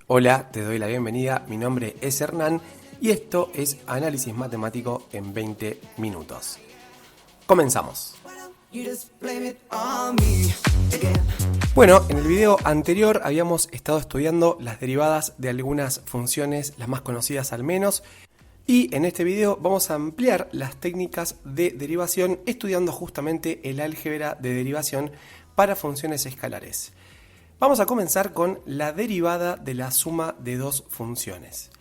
Hola, te doy la bienvenida, mi nombre es Hernán y esto es Análisis Matemático en 20 minutos. Comenzamos. Bueno, en el video anterior habíamos estado estudiando las derivadas de algunas funciones, las más conocidas al menos, y en este video vamos a ampliar las técnicas de derivación estudiando justamente el álgebra de derivación para funciones escalares. Vamos a comenzar con la derivada de la suma de dos funciones.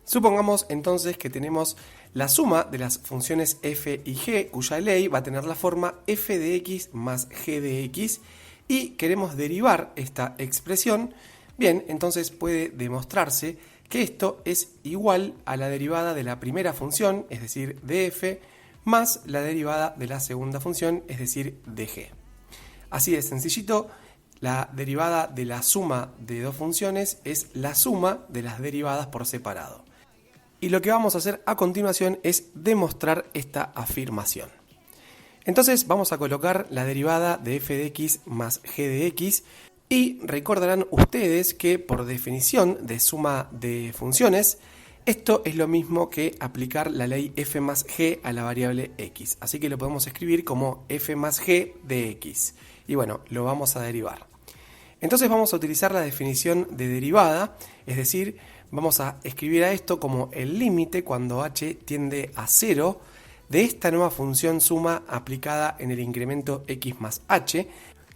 Supongamos entonces que tenemos la suma de las funciones f y g, cuya ley va a tener la forma f de x más g de x, y queremos derivar esta expresión. Bien, entonces puede demostrarse que esto es igual a la derivada de la primera función, es decir, de f, más la derivada de la segunda función, es decir, de g. Así de sencillito. La derivada de la suma de dos funciones es la suma de las derivadas por separado. Y lo que vamos a hacer a continuación es demostrar esta afirmación. Entonces vamos a colocar la derivada de f de x más g de x y recordarán ustedes que por definición de suma de funciones, esto es lo mismo que aplicar la ley f más g a la variable x. Así que lo podemos escribir como f más g de x. Y bueno, lo vamos a derivar. Entonces vamos a utilizar la definición de derivada, es decir, vamos a escribir a esto como el límite cuando h tiende a 0 de esta nueva función suma aplicada en el incremento x más h,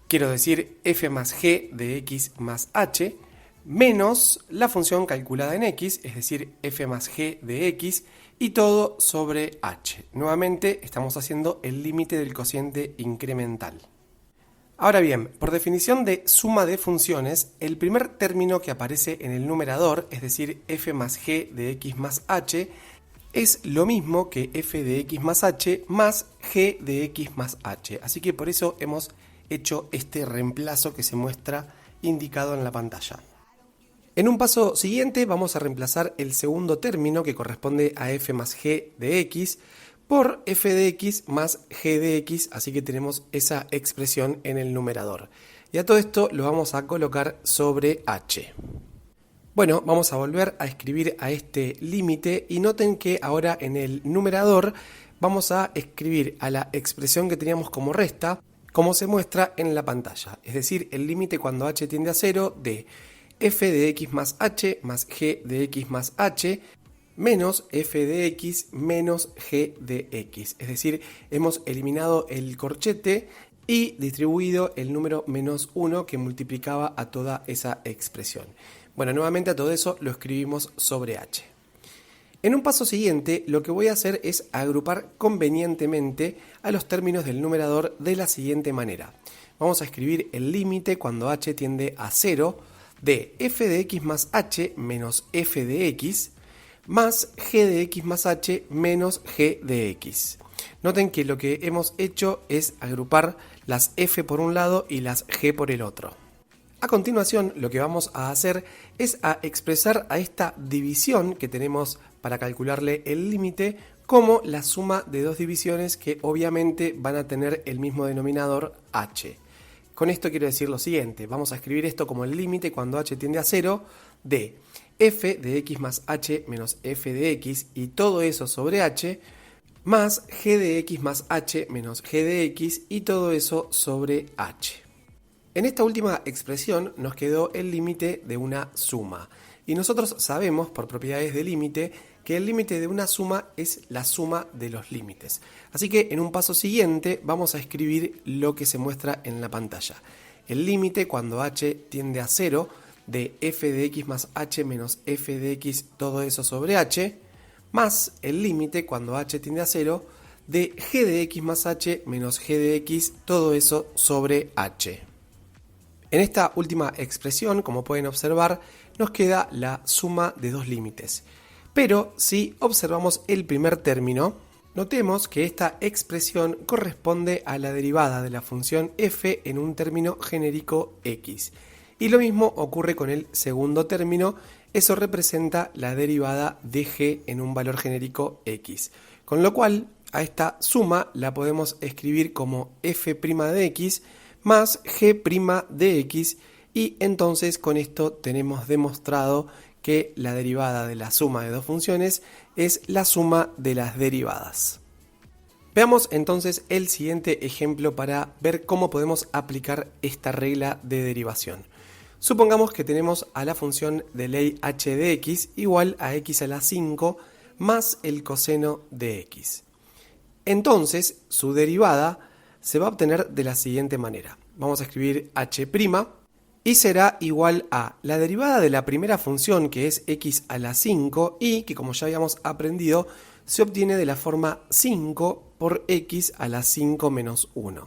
quiero decir f más g de x más h, menos la función calculada en x, es decir, f más g de x, y todo sobre h. Nuevamente estamos haciendo el límite del cociente incremental. Ahora bien, por definición de suma de funciones, el primer término que aparece en el numerador, es decir, f más g de x más h, es lo mismo que f de x más h más g de x más h. Así que por eso hemos hecho este reemplazo que se muestra indicado en la pantalla. En un paso siguiente vamos a reemplazar el segundo término que corresponde a f más g de x por f de x más g de x, así que tenemos esa expresión en el numerador. Y a todo esto lo vamos a colocar sobre h. Bueno, vamos a volver a escribir a este límite y noten que ahora en el numerador vamos a escribir a la expresión que teníamos como resta, como se muestra en la pantalla. Es decir, el límite cuando h tiende a 0 de f de x más h más g de x más h, menos f de x menos g de x. Es decir, hemos eliminado el corchete y distribuido el número menos 1 que multiplicaba a toda esa expresión. Bueno, nuevamente a todo eso lo escribimos sobre h. En un paso siguiente, lo que voy a hacer es agrupar convenientemente a los términos del numerador de la siguiente manera. Vamos a escribir el límite cuando h tiende a 0 de f de x más h menos f de x más g de x más h menos g de x. Noten que lo que hemos hecho es agrupar las f por un lado y las g por el otro. A continuación, lo que vamos a hacer es a expresar a esta división que tenemos para calcularle el límite como la suma de dos divisiones que obviamente van a tener el mismo denominador h. Con esto quiero decir lo siguiente, vamos a escribir esto como el límite cuando h tiende a 0 de f de x más h menos f de x y todo eso sobre h, más g de x más h menos g de x y todo eso sobre h. En esta última expresión nos quedó el límite de una suma. Y nosotros sabemos, por propiedades de límite, que el límite de una suma es la suma de los límites. Así que en un paso siguiente vamos a escribir lo que se muestra en la pantalla. El límite cuando h tiende a 0 de f de x más h menos f de x, todo eso sobre h, más el límite cuando h tiende a 0 de g de x más h menos g de x, todo eso sobre h. En esta última expresión, como pueden observar, nos queda la suma de dos límites. Pero si observamos el primer término, notemos que esta expresión corresponde a la derivada de la función f en un término genérico x. Y lo mismo ocurre con el segundo término, eso representa la derivada de g en un valor genérico x. Con lo cual, a esta suma la podemos escribir como f' de x más g' de x, y entonces con esto tenemos demostrado que la derivada de la suma de dos funciones es la suma de las derivadas. Veamos entonces el siguiente ejemplo para ver cómo podemos aplicar esta regla de derivación. Supongamos que tenemos a la función de ley h de x igual a x a la 5 más el coseno de x. Entonces su derivada se va a obtener de la siguiente manera. Vamos a escribir h' y será igual a la derivada de la primera función, que es x a la 5, y que, como ya habíamos aprendido, se obtiene de la forma 5 por x a la 5 menos 1,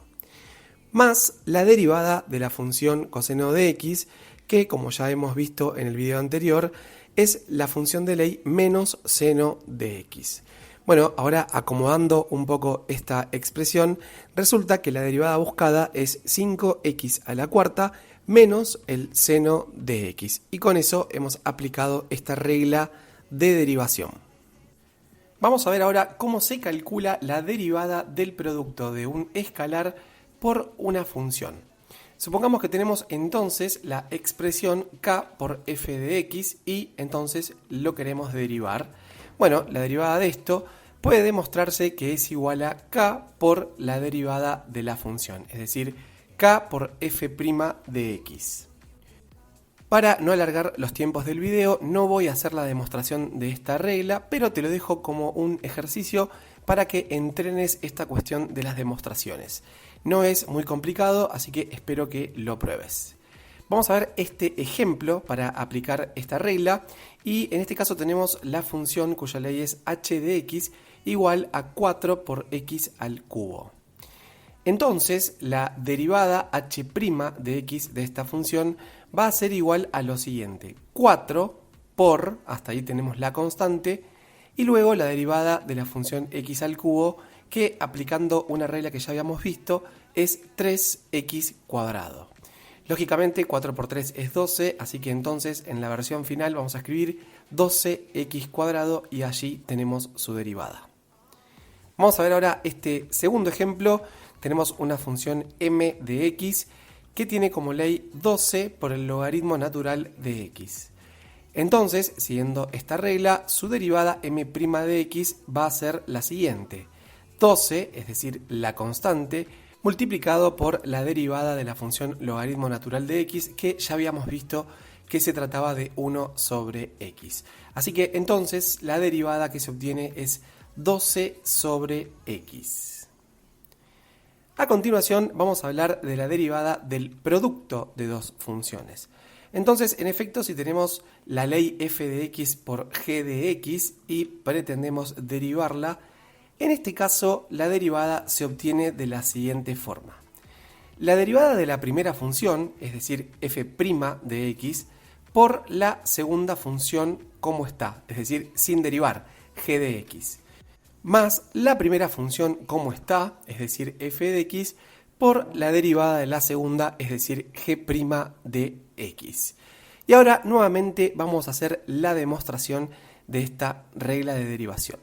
más la derivada de la función coseno de x, que, como ya hemos visto en el video anterior, es la función de ley menos seno de x. Bueno, ahora acomodando un poco esta expresión, resulta que la derivada buscada es 5x a la cuarta menos el seno de x. Y con eso hemos aplicado esta regla de derivación. Vamos a ver ahora cómo se calcula la derivada del producto de un escalar por una función. Supongamos que tenemos entonces la expresión k por f de x y entonces lo queremos derivar. Bueno, la derivada de esto puede demostrarse que es igual a k por la derivada de la función, es decir, k por f' de x. Para no alargar los tiempos del video, no voy a hacer la demostración de esta regla, pero te lo dejo como un ejercicio para que entrenes esta cuestión de las demostraciones. No es muy complicado, así que espero que lo pruebes. Vamos a ver este ejemplo para aplicar esta regla, y en este caso tenemos la función cuya ley es h de x igual a 4 por x al cubo. Entonces, la derivada h' de x de esta función va a ser igual a lo siguiente: 4 por, hasta ahí tenemos la constante, y luego la derivada de la función x al cubo, que aplicando una regla que ya habíamos visto es 3x cuadrado. Lógicamente 4 por 3 es 12, así que entonces en la versión final vamos a escribir 12x cuadrado y allí tenemos su derivada. Vamos a ver ahora este segundo ejemplo. Tenemos una función m de x que tiene como ley 12 por el logaritmo natural de x. Entonces, siguiendo esta regla, su derivada m' de x va a ser la siguiente: 12, es decir, la constante, multiplicado por la derivada de la función logaritmo natural de x, que ya habíamos visto que se trataba de 1 sobre x. Así que entonces la derivada que se obtiene es 12 sobre x. A continuación vamos a hablar de la derivada del producto de dos funciones. Entonces, en efecto, si tenemos la ley f de x por g de x y pretendemos derivarla, en este caso la derivada se obtiene de la siguiente forma. La derivada de la primera función, es decir, f' de x, por la segunda función como está, es decir, sin derivar, g de x, más la primera función como está, es decir, f de x, por la derivada de la segunda, es decir, g' de x. Y ahora nuevamente vamos a hacer la demostración de esta regla de derivación.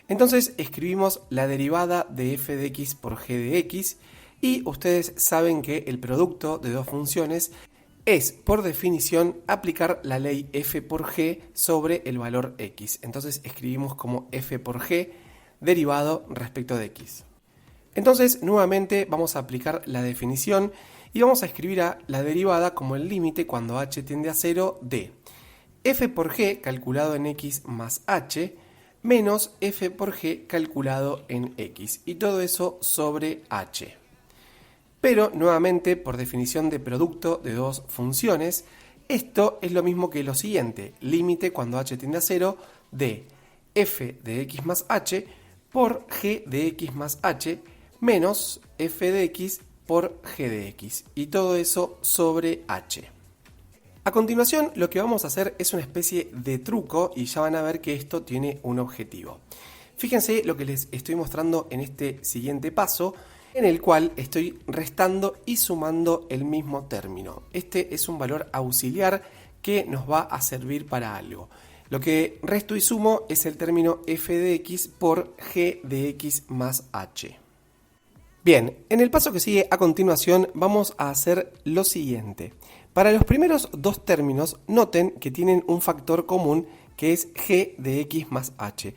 Entonces escribimos la derivada de f de x por g de x, y ustedes saben que el producto de dos funciones es, por definición, aplicar la ley f por g sobre el valor x. Entonces escribimos como f por g derivado respecto de x. Entonces, nuevamente vamos a aplicar la definición y vamos a escribir a la derivada como el límite cuando h tiende a 0 de f por g calculado en x más h menos f por g calculado en x, y todo eso sobre h. Pero, nuevamente, por definición de producto de dos funciones, esto es lo mismo que lo siguiente: límite cuando h tiende a 0 de f de x más h por g de x más h menos f de x por g de x, y todo eso sobre h. A continuación, lo que vamos a hacer es una especie de truco, y ya van a ver que esto tiene un objetivo. Fíjense lo que les estoy mostrando en este siguiente paso, en el cual estoy restando y sumando el mismo término. Este es un valor auxiliar que nos va a servir para algo. Lo que resto y sumo es el término f de x por g de x más h. Bien, en el paso que sigue a continuación vamos a hacer lo siguiente. Para los primeros dos términos, noten que tienen un factor común que es g de x más h.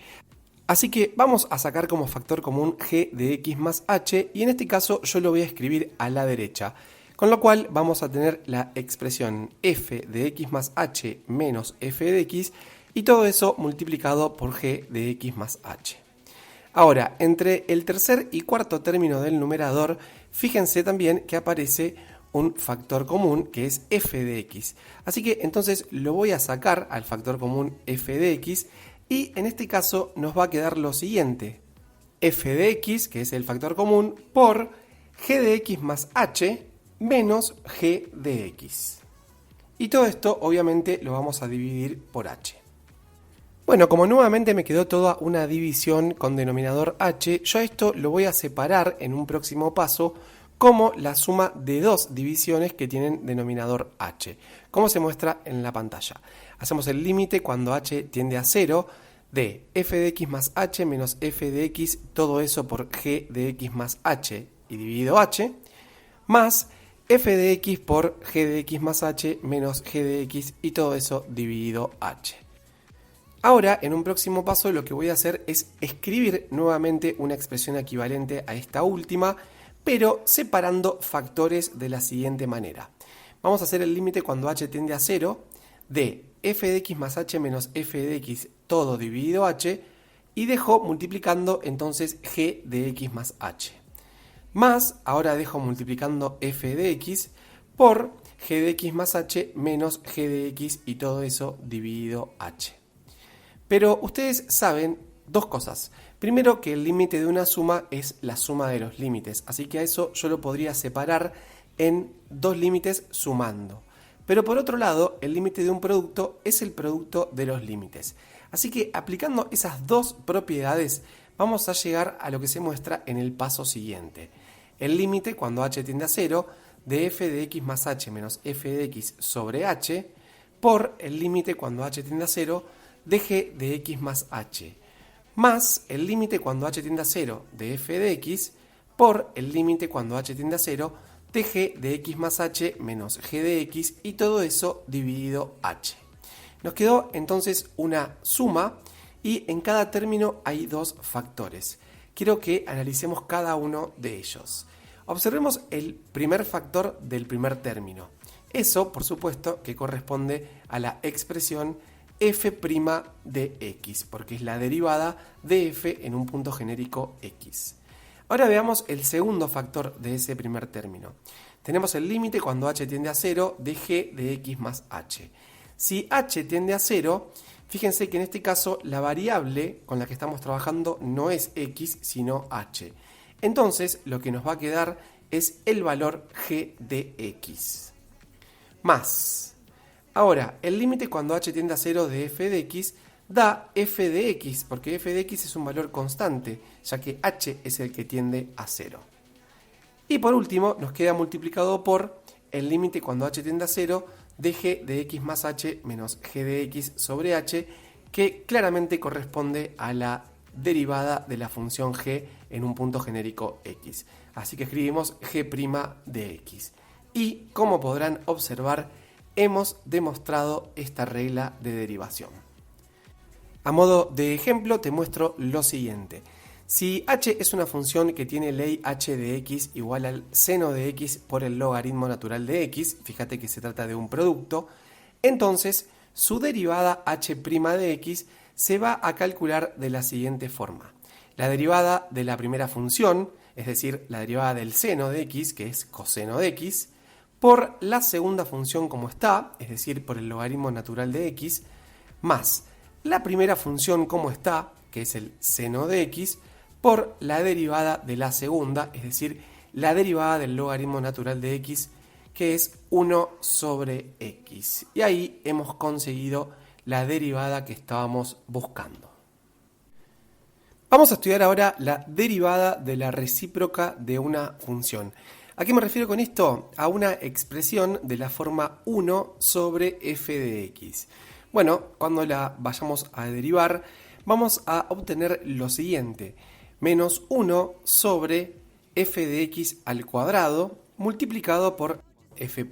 Así que vamos a sacar como factor común g de x más h y en este caso yo lo voy a escribir a la derecha. Con lo cual vamos a tener la expresión f de x más h menos f de x y todo eso multiplicado por g de x más h. Ahora, entre el tercer y cuarto término del numerador, fíjense también que aparece un factor común que es f de x. Así que entonces lo voy a sacar al factor común f de x y en este caso nos va a quedar lo siguiente. F de x, que es el factor común, por g de x más h menos g de x. Y todo esto obviamente lo vamos a dividir por h. Bueno, como nuevamente me quedó toda una división con denominador h, yo a esto lo voy a separar en un próximo paso como la suma de dos divisiones que tienen denominador h, como se muestra en la pantalla. Hacemos el límite cuando h tiende a 0 de f de x más h menos f de x, todo eso por g de x más h y dividido h, más f de x por g de x más h menos g de x y todo eso dividido h. Ahora, en un próximo paso, lo que voy a hacer es escribir nuevamente una expresión equivalente a esta última, pero separando factores de la siguiente manera. Vamos a hacer el límite cuando h tiende a 0 de f de x más h menos f de x todo dividido h y dejo multiplicando entonces g de x más h. Más, ahora dejo multiplicando f de x por g de x más h menos g de x y todo eso dividido h. Pero ustedes saben dos cosas. Primero, que el límite de una suma es la suma de los límites, así que a eso yo lo podría separar en dos límites sumando. Pero por otro lado, el límite de un producto es el producto de los límites. Así que aplicando esas dos propiedades, vamos a llegar a lo que se muestra en el paso siguiente. El límite cuando h tiende a 0 de f de x más h menos f de x sobre h por el límite cuando h tiende a 0 de g de x más h, más el límite cuando h tiende a 0 de f de x por el límite cuando h tiende a 0 de g de x más h menos g de x y todo eso dividido h. Nos quedó entonces una suma y en cada término hay dos factores. Quiero que analicemos cada uno de ellos. Observemos el primer factor del primer término. Eso, por supuesto, que corresponde a la expresión f' de x, porque es la derivada de f en un punto genérico x. Ahora veamos el segundo factor de ese primer término. Tenemos el límite cuando h tiende a 0 de g de x más h. Si h tiende a 0, fíjense que en este caso la variable con la que estamos trabajando no es x, sino h. Entonces lo que nos va a quedar es el valor g de x. Más. Ahora, el límite cuando h tiende a 0 de f de x da f de x, porque f de x es un valor constante, ya que h es el que tiende a 0. Y por último, nos queda multiplicado por el límite cuando h tiende a 0 de g de x más h menos g de x sobre h, que claramente corresponde a la derivada de la función g en un punto genérico x. Así que escribimos g' de x. Y, como podrán observar, hemos demostrado esta regla de derivación. A modo de ejemplo te muestro lo siguiente. Si h es una función que tiene ley h de x igual al seno de x por el logaritmo natural de x, fíjate que se trata de un producto, entonces su derivada h' de x se va a calcular de la siguiente forma. La derivada de la primera función, es decir, la derivada del seno de x, que es coseno de x, por la segunda función como está, es decir, por el logaritmo natural de x, más la primera función como está, que es el seno de x, por la derivada de la segunda, es decir, la derivada del logaritmo natural de x, que es 1 sobre x. Y ahí hemos conseguido la derivada que estábamos buscando. Vamos a estudiar ahora la derivada de la recíproca de una función. ¿A qué me refiero con esto? A una expresión de la forma 1 sobre f de x. Bueno, cuando la vayamos a derivar, vamos a obtener lo siguiente. Menos 1 sobre f de x al cuadrado multiplicado por f'.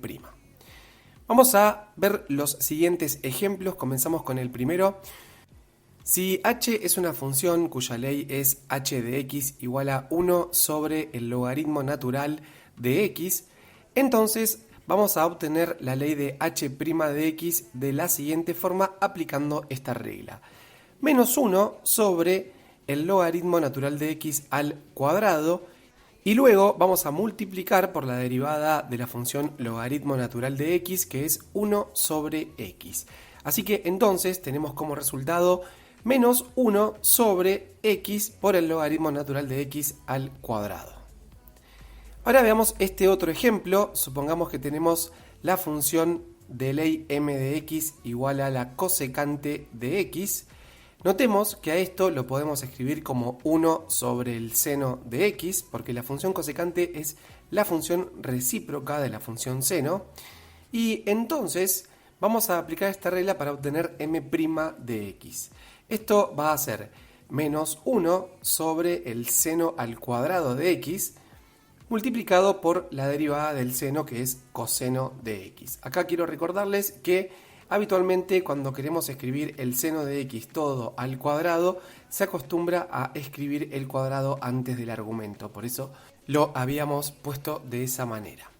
Vamos a ver los siguientes ejemplos. Comenzamos con el primero. Si h es una función cuya ley es h de x igual a 1 sobre el logaritmo natural de x, entonces vamos a obtener la ley de h' de x de la siguiente forma aplicando esta regla. Menos 1 sobre el logaritmo natural de x al cuadrado, y luego vamos a multiplicar por la derivada de la función logaritmo natural de x, que es 1 sobre x. Así que entonces tenemos como resultado menos 1 sobre x por el logaritmo natural de x al cuadrado. Ahora veamos este otro ejemplo. Supongamos que tenemos la función de ley m de x igual a la cosecante de x. Notemos que a esto lo podemos escribir como 1 sobre el seno de x, porque la función cosecante es la función recíproca de la función seno. Y entonces vamos a aplicar esta regla para obtener m' de x. Esto va a ser menos 1 sobre el seno al cuadrado de x, multiplicado por la derivada del seno, que es coseno de x. Acá quiero recordarles que habitualmente cuando queremos escribir el seno de x todo al cuadrado, se acostumbra a escribir el cuadrado antes del argumento. Por eso lo habíamos puesto de esa manera.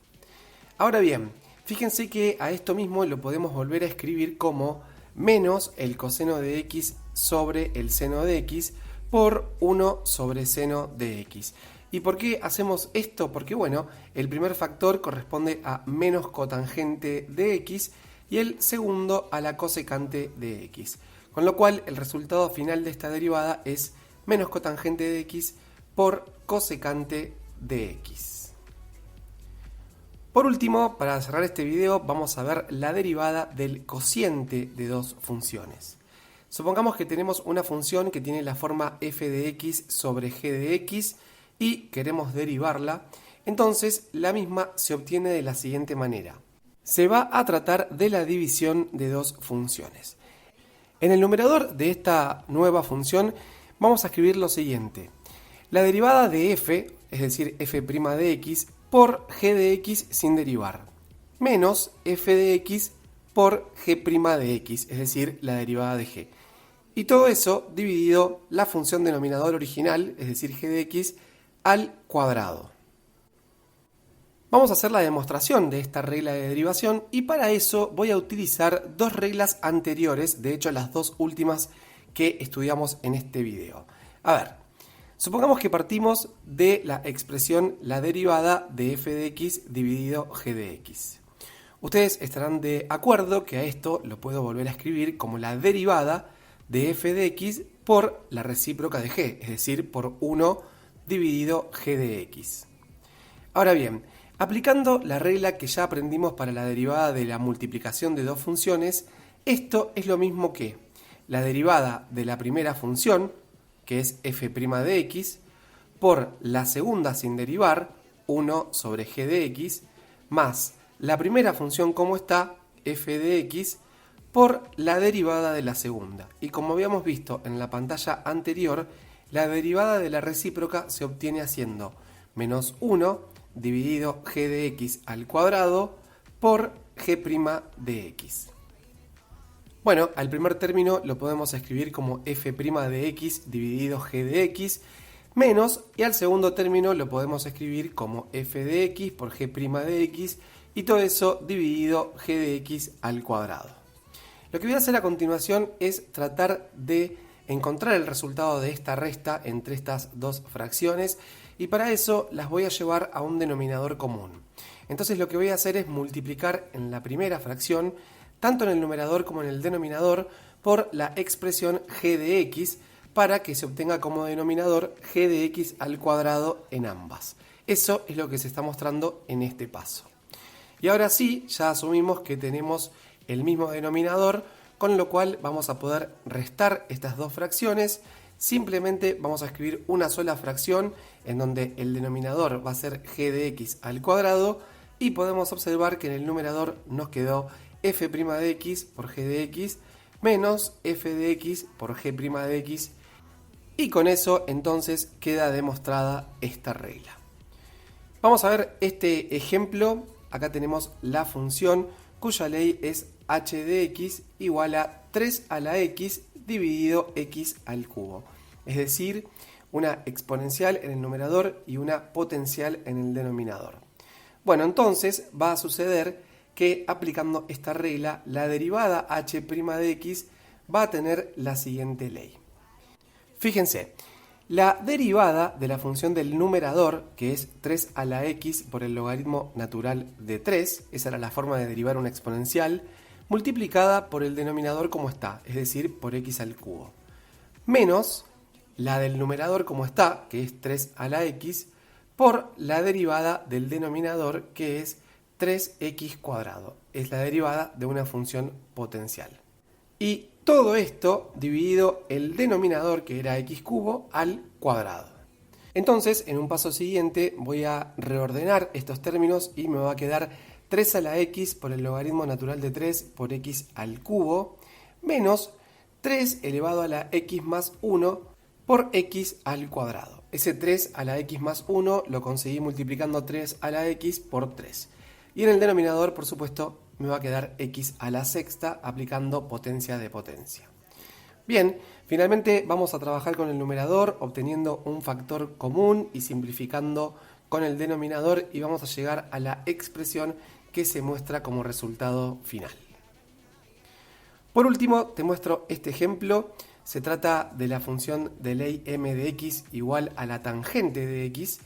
Ahora bien, fíjense que a esto mismo lo podemos volver a escribir como menos el coseno de x sobre el seno de x por 1 sobre seno de x. ¿Y por qué hacemos esto? Porque bueno, el primer factor corresponde a menos cotangente de x y el segundo a la cosecante de x. Con lo cual el resultado final de esta derivada es menos cotangente de x por cosecante de x. Por último, para cerrar este video, vamos a ver la derivada del cociente de dos funciones. Supongamos que tenemos una función que tiene la forma f de x sobre g de x y queremos derivarla. Entonces la misma se obtiene de la siguiente manera. Se va a tratar de la división de dos funciones. En el numerador de esta nueva función vamos a escribir lo siguiente. La derivada de f, es decir, f' de x, por g de x sin derivar, menos f de x por g' de x, es decir, la derivada de g. Y todo eso dividido la función denominador original, es decir, g de x, al cuadrado. Vamos a hacer la demostración de esta regla de derivación y para eso voy a utilizar dos reglas anteriores, de hecho las dos últimas que estudiamos en este video. A ver, supongamos que partimos de la expresión la derivada de f de x dividido g de x. Ustedes estarán de acuerdo que a esto lo puedo volver a escribir como la derivada de f de x por la recíproca de g, es decir, por 1 dividido g de x. Ahora bien, aplicando la regla que ya aprendimos para la derivada de la multiplicación de dos funciones, esto es lo mismo que la derivada de la primera función, que es f' de x, por la segunda sin derivar, 1 sobre g de x, más la primera función como está, f de x, por la derivada de la segunda. Y como habíamos visto en la pantalla anterior, la derivada de la recíproca se obtiene haciendo menos 1 dividido g de x al cuadrado por g' de x. Bueno, al primer término lo podemos escribir como f' de x dividido g de x menos, y al segundo término lo podemos escribir como f de x por g' de x y todo eso dividido g de x al cuadrado. Lo que voy a hacer a continuación es tratar de encontrar el resultado de esta resta entre estas dos fracciones y para eso las voy a llevar a un denominador común. Entonces lo que voy a hacer es multiplicar en la primera fracción, tanto en el numerador como en el denominador, por la expresión g de x para que se obtenga como denominador g de x al cuadrado en ambas. Eso es lo que se está mostrando en este paso. Y ahora sí, ya asumimos que tenemos el mismo denominador, con lo cual vamos a poder restar estas dos fracciones. Simplemente vamos a escribir una sola fracción en donde el denominador va a ser g de x al cuadrado y podemos observar que en el numerador nos quedó f' de x por g de x menos f de x por g' de x y con eso entonces queda demostrada esta regla. Vamos a ver este ejemplo. Acá tenemos la función cuya ley es h de x igual a 3 a la x dividido x al cubo. Es decir, una exponencial en el numerador y una potencial en el denominador. Bueno, entonces va a suceder que aplicando esta regla, la derivada h' de x va a tener la siguiente ley. Fíjense, la derivada de la función del numerador, que es 3 a la x por el logaritmo natural de 3, esa era la forma de derivar una exponencial, multiplicada por el denominador como está, es decir, por x al cubo, menos la del numerador como está, que es 3 a la x, por la derivada del denominador, que es 3x cuadrado. Es la derivada de una función potencial. Y todo esto dividido el denominador, que era x cubo, al cuadrado. Entonces, en un paso siguiente voy a reordenar estos términos y me va a quedar 3 a la x por el logaritmo natural de 3 por x al cubo, menos 3 elevado a la x más 1 por x al cuadrado. Ese 3 a la x más 1 lo conseguí multiplicando 3 a la x por 3. Y en el denominador, por supuesto, me va a quedar x a la sexta aplicando potencia de potencia. Bien, finalmente vamos a trabajar con el numerador obteniendo un factor común y simplificando con el denominador y vamos a llegar a la expresión que se muestra como resultado final. Por último, te muestro este ejemplo. Se trata de la función de ley m de x igual a la tangente de x.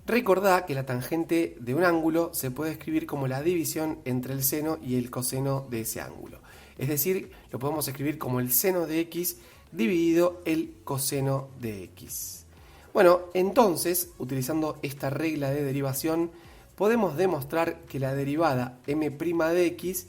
Recordá que la tangente de un ángulo se puede escribir como la división entre el seno y el coseno de ese ángulo. Es decir, lo podemos escribir como el seno de x dividido el coseno de x. Bueno, entonces, utilizando esta regla de derivación, podemos demostrar que la derivada m' de x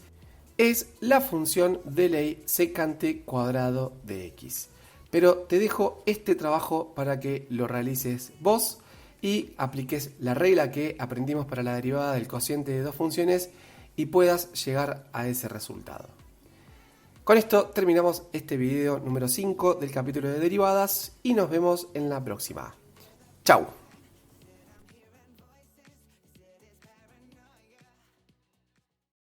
es la función de ley secante cuadrado de x. Pero te dejo este trabajo para que lo realices vos y apliques la regla que aprendimos para la derivada del cociente de dos funciones y puedas llegar a ese resultado. Con esto terminamos este video número 5 del capítulo de derivadas y nos vemos en la próxima. ¡Chao!